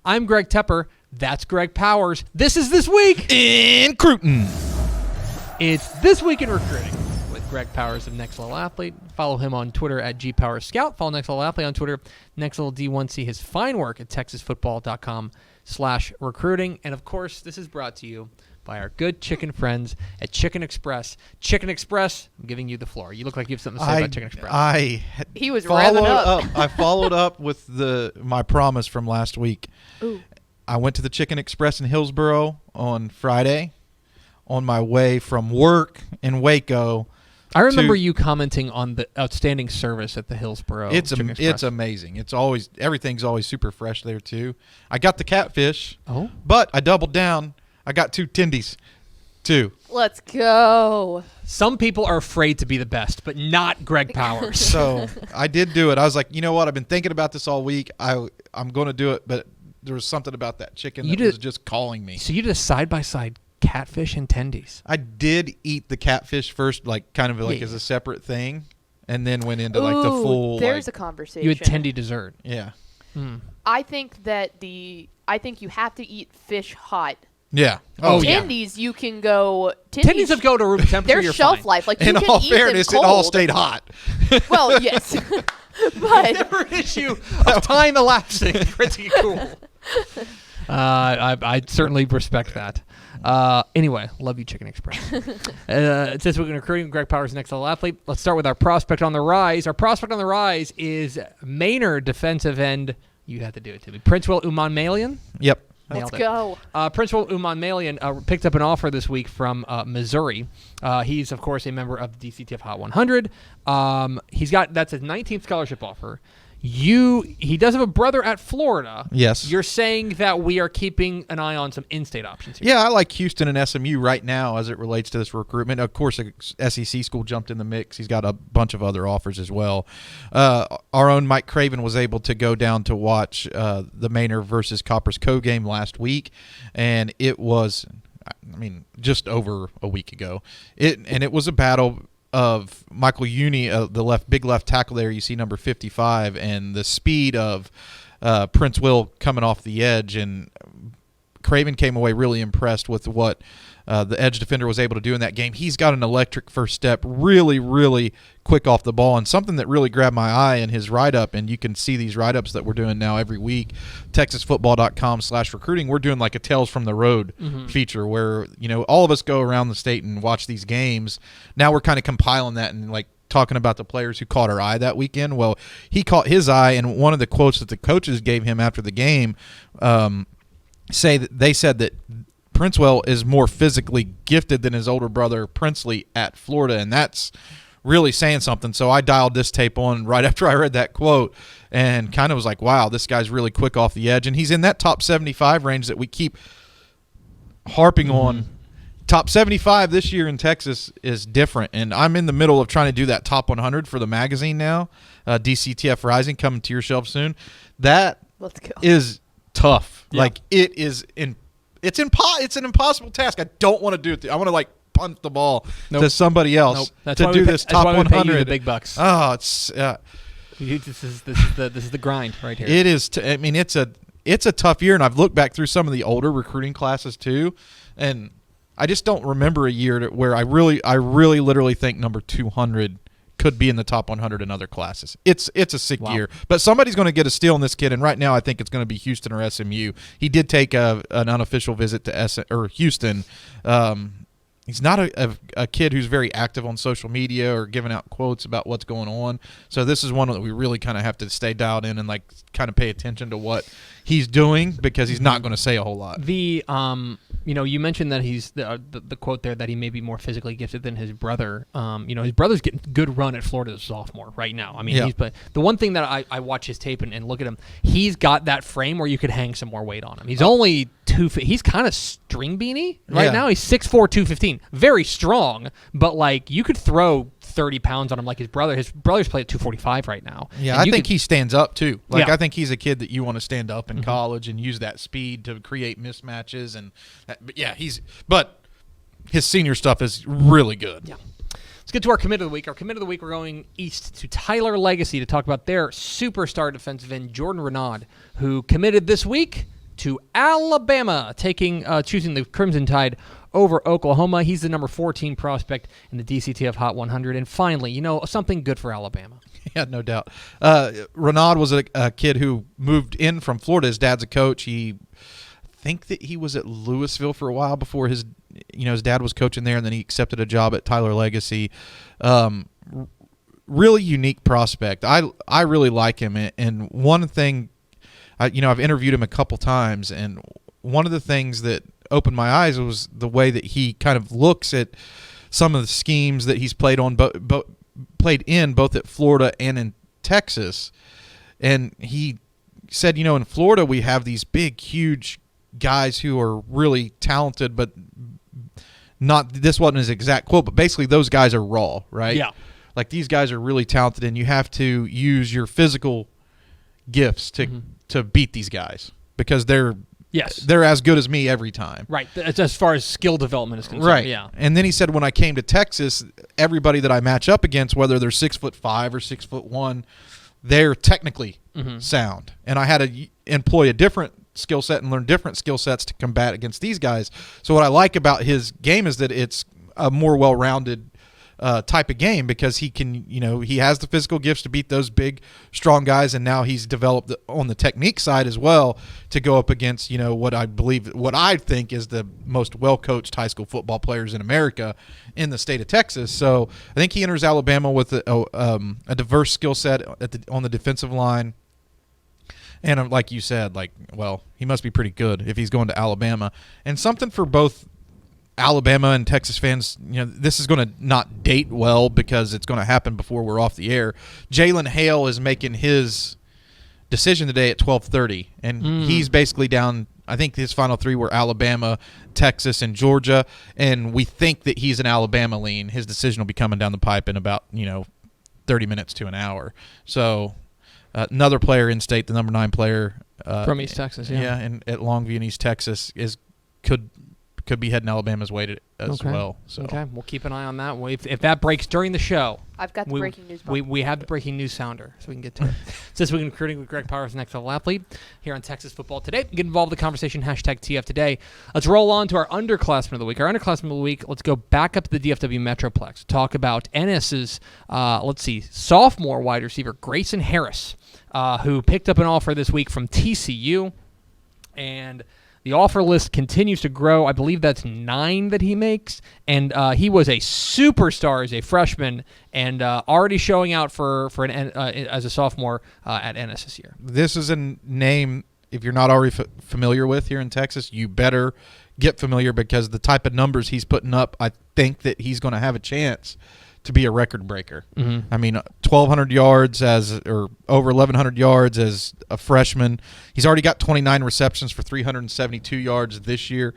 I'm Greg Tepper. That's Greg Powers. This is This Week in Cruton. It's This Week in Recruiting with Greg Powers of Next Level Athlete. Follow him on Twitter at GPowersScout. Follow Next Level Athlete on Twitter, Next Level D1. See his fine work at texasfootball.com/recruiting. And, of course, this is brought to you by our good chicken friends at Chicken Express. Chicken Express, I'm giving you the floor. You look like you have something to say about Chicken Express. He was revving up. I followed up with my promise from last week. Ooh. I went to the Chicken Express in Hillsboro on Friday on my way from work in Waco. I remember you commenting on the outstanding service at the Hillsboro Chicken Express. It's amazing. Everything's always super fresh there too. I got the catfish. Oh. But I doubled down. I got 2 tendies, too. Let's go. Some people are afraid to be the best, but not Greg Powers. So I did do it. I was like, you know what? I've been thinking about this all week. I'm going to do it, but there was something about that chicken that was just calling me. So you did a side-by-side catfish and tendies. I did eat the catfish first, as a separate thing, and then went into the full. There's a conversation. You had tendy dessert. Yeah. Mm. I think you have to eat fish hot. Yeah. Tendies, you can go. Tendies have go to room temperature. Their shelf life, like you in can all eat fairness, them cold. it all stayed hot. Well, yes, but never an issue of time elapsing for it to get cool. I certainly respect that. Anyway, love you, Chicken Express. It says we're going to recruiting Greg Powers, Next Level Athlete. Let's start with our prospect on the rise. Our prospect on the rise is Maynard defensive end. You have to do it to me. Princewell Umanmalian. Yep. let's go. Principal Umanmalian picked up an offer this week from Missouri. He's, of course, a member of the DCTF Hot 100. That's his 19th scholarship offer. He does have a brother at Florida. Yes. You're saying that we are keeping an eye on some in-state options here. Yeah, I like Houston and SMU right now as it relates to this recruitment. Of course, a SEC school jumped in the mix. He's got a bunch of other offers as well. Our own Mike Craven was able to go down to watch the Maynard versus Copper's Co game last week, and it was, just over a week ago. It was a battle of Michael Uni, the big left tackle there. You see number 55, and the speed of Prince Will coming off the edge. And Craven came away really impressed with what the edge defender was able to do in that game. He's got an electric first step, really, really quick off the ball, and something that really grabbed my eye in his write-up, and you can see these write-ups that we're doing now every week, texasfootball.com/recruiting. We're doing like a Tales from the Road feature where, all of us go around the state and watch these games. Now we're kind of compiling that and talking about the players who caught our eye that weekend. Well, he caught his eye, and one of the quotes that the coaches gave him after the game they said that Princewell is more physically gifted than his older brother Princely at Florida, and that's really saying something. So I dialed this tape on right after I read that quote and kind of was like, wow, this guy's really quick off the edge, and he's in that top 75 range that we keep harping on. Top 75 this year in Texas is different, and I'm in the middle of trying to do that top 100 for the magazine now, DCTF Rising, coming to your shelf soon. That is tough. Yeah. It's an impossible task. I don't want to do it. I want to punt the ball to somebody else to do this top 100. That's why we pay you the big bucks. Oh, it's this is the grind right here. It is. It's a tough year, and I've looked back through some of the older recruiting classes too, and I just don't remember a year where I really literally think number 200 could be in the top 100 in other classes. It's a sick year, but somebody's going to get a steal on this kid, and right now I think it's going to be Houston or SMU. He did take an unofficial visit to Houston. He's not a kid who's very active on social media or giving out quotes about what's going on. So this is one that we really kind of have to stay dialed in and kind of pay attention to what he's doing, because he's not going to say a whole lot. You mentioned that he's the quote there that he may be more physically gifted than his brother. His brother's getting good run at Florida as a sophomore right now. The one thing that I watch his tape and look at him, he's got that frame where you could hang some more weight on him. He's only he's kind of string beanie right now. He's 6'4", 215, very strong, but you could throw 30 pounds on him like his brother. His brother's playing at 245 right now. Yeah, I think he stands up too. I think he's a kid that you want to stand up in college and use that speed to create mismatches. But his senior stuff is really good. Yeah. Let's get to our commit of the week. Our commit of the week, we're going east to Tyler Legacy to talk about their superstar defensive end, Jordan Renaud, who committed this week to Alabama, choosing the Crimson Tide over Oklahoma. He's the number 14 prospect in the DCTF Hot 100. And finally, something good for Alabama. Yeah, no doubt. Renaud was a kid who moved in from Florida. His dad's a coach. I think that he was at Louisville for a while before his dad was coaching there, and then he accepted a job at Tyler Legacy. Really unique prospect. I really like him, and one thing, I've interviewed him a couple times, and one of the things that opened my eyes was the way that he kind of looks at some of the schemes that he's played in both at Florida and in Texas. And he said, in Florida we have these big, huge guys who are really talented, but this wasn't his exact quote, but basically those guys are raw, right? Yeah. Like, these guys are really talented, and you have to use your physical gifts to beat these guys because they're as good as me every time. Right. As far as skill development is concerned. Right. Yeah. And then he said, when I came to Texas, everybody that I match up against, whether they're 6'5" or 6'1", they're technically sound. And I had to employ a different skill set and learn different skill sets to combat against these guys. So what I like about his game is that it's a more well-rounded type of game because he can, he has the physical gifts to beat those big, strong guys, and now he's developed on the technique side as well to go up against, what I think is the most well-coached high school football players in America in the state of Texas. So I think he enters Alabama with a diverse skill set on the defensive line. And like you said, he must be pretty good if he's going to Alabama. And something for both Alabama and Texas fans, this is going to not date well because it's going to happen before we're off the air. Jalen Hale is making his decision today at 12:30, and he's basically down. I think his final three were Alabama, Texas, and Georgia, and we think that he's an Alabama lean. His decision will be coming down the pipe in about 30 minutes to an hour. So another player in state, the number 9 player from East Texas, and at Longview in East Texas could be heading Alabama's way as well. So. Okay, we'll keep an eye on that. If that breaks during the show, I've got the breaking news. We have the breaking news sounder, so we can get to it. This week in recruiting with Greg Powers, next level athlete here on Texas Football Today. Get involved in the conversation, #TF Today. Let's roll on to our underclassmen of the week. Our underclassmen of the week, let's go back up to the DFW Metroplex. Talk about Ennis's, sophomore wide receiver, Grayson Harris, who picked up an offer this week from TCU. And the offer list continues to grow. I believe that's 9 that he makes. And he was a superstar as a freshman and already showing out as a sophomore at Ennis this year. This is a name, if you're not already familiar with here in Texas, you better get familiar because the type of numbers he's putting up, I think that he's going to have a chance to be a record breaker. I mean, 1,200 yards or over 1,100 yards as a freshman. He's already got 29 receptions for 372 yards this year.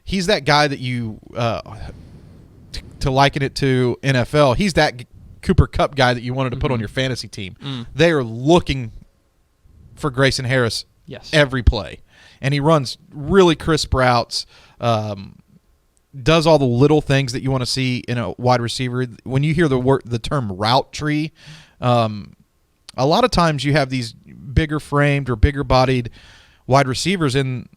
He's that guy that you, to liken it to NFL, he's that Cooper Kupp guy that you wanted to put on your fantasy team. They are looking for Grayson Harris every play. And he runs really crisp routes, does all the little things that you want to see in a wide receiver. When you hear the term route tree, a lot of times you have these bigger framed or bigger bodied wide receivers, and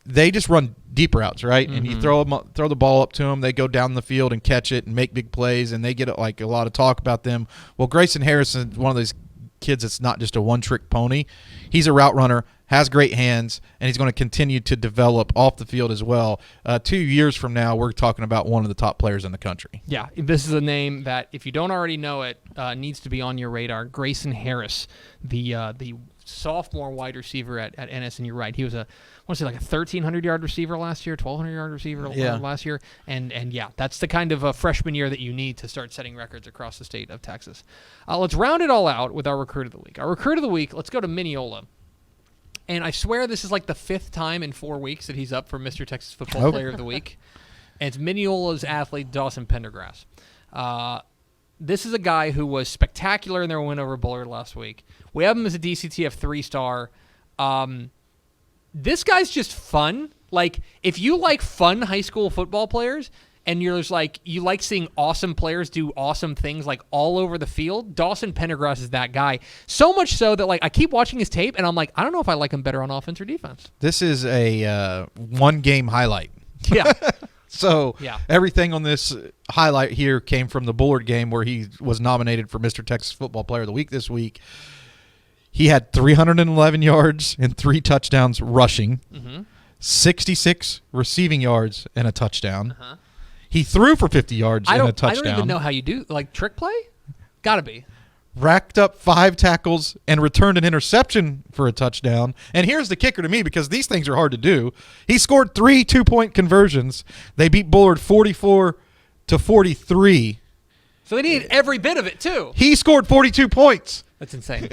they just run deep routes, right? And you throw the ball up to them, they go down the field and catch it and make big plays, and they get a lot of talk about them. Well, Grayson Harris is one of those kids that's not just a one-trick pony. He's a route runner, has great hands, and he's going to continue to develop off the field as well. 2 years from now, we're talking about one of the top players in the country. Yeah, this is a name that, if you don't already know it, needs to be on your radar. Grayson Harris, the sophomore wide receiver at Ennis, and you're right. He was a 1,300-yard receiver last year, 1,200-yard receiver last year, and that's the kind of a freshman year that you need to start setting records across the state of Texas. Let's round it all out with our recruit of the week. Our recruit of the week, let's go to Mineola. And I swear this is like the 5th time in 4 weeks that he's up for Mr. Texas Football Player of the Week. And it's Mineola's athlete, Dawson Pendergrass. This is a guy who was spectacular in their win over Bullard last week. We have him as a DCTF 3-star. This guy's just fun. Like, if you like fun high school football players, and you're just like, you like seeing awesome players do awesome things like all over the field. Dawson Pendergrass is that guy. So much so that like I keep watching his tape and I'm like, I don't know if I like him better on offense or defense. This is a one-game highlight. Yeah. So Yeah. everything on this highlight here came from the Bullard game where he was nominated for Mr. Texas Football Player of the Week this week. He had 311 yards and 3 touchdowns rushing, 66 receiving yards and a touchdown. He threw for 50 yards and a touchdown. I don't even know how you do like trick play. Gotta be. Racked up 5 tackles and returned an interception for a touchdown. And here's the kicker to me, because these things are hard to do. He scored 3 2-point conversions. They beat Bullard 44-43. So they needed every bit of it too. He scored 42 points. That's insane.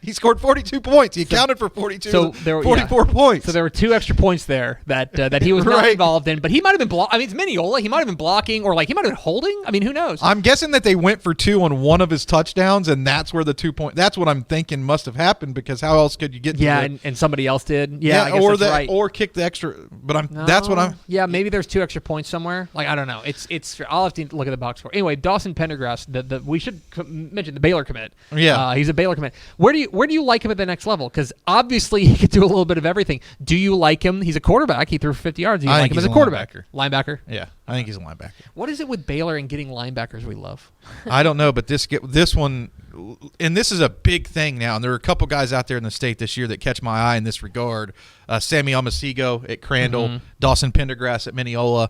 He scored 42 points. He accounted for 42, So there were 44 points. So there were 2 extra points there that he was not Right. involved in, but he might have been I mean, it's Mineola. He might have been blocking, or like he might have been holding. I mean, who knows? I'm guessing that they went for 2 on one of his touchdowns, and that's where the 2 point. That's what I'm thinking must have happened, because how else could you get? Yeah, to and somebody else did. Yeah, I guess or that's right. or kick the extra. But that's what I'm. Yeah, maybe there's 2 extra points somewhere. Like I don't know. It's. I'll have to look at the box score. Anyway, Dawson Pendergrass. We should mention the Baylor commit. Yeah, he's a Baylor commit. Where do you like him at the next level? Because obviously he could do a little bit of everything. Do you like him? He's a quarterback. He threw for 50 yards. Do you like him as a quarterback? Linebacker. Yeah, I think he's a linebacker. What is it with Baylor and getting linebackers we love? I don't know, but this one, and this is a big thing now. And there are a couple guys out there in the state this year that catch my eye in this regard. Sammy Almasigo at Crandall, Dawson Pendergrass at Mineola.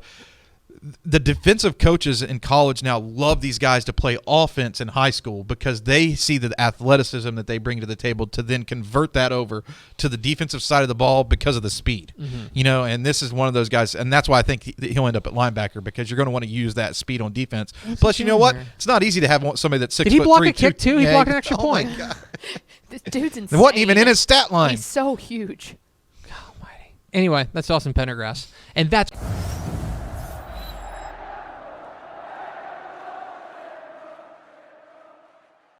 The defensive coaches in college now love these guys to play offense in high school, because they see the athleticism that they bring to the table to then convert that over to the defensive side of the ball because of the speed. You know, and this is one of those guys, and that's why I think he'll end up at linebacker, because you're going to want to use that speed on defense. Plus, you know what? It's not easy to have somebody that's 6'3". Did he block a kick too? He blocked an extra point. My God. This dude's insane. It wasn't even in his stat line. He's so huge. Almighty. Anyway, that's Dawson Pendergrass, and that's.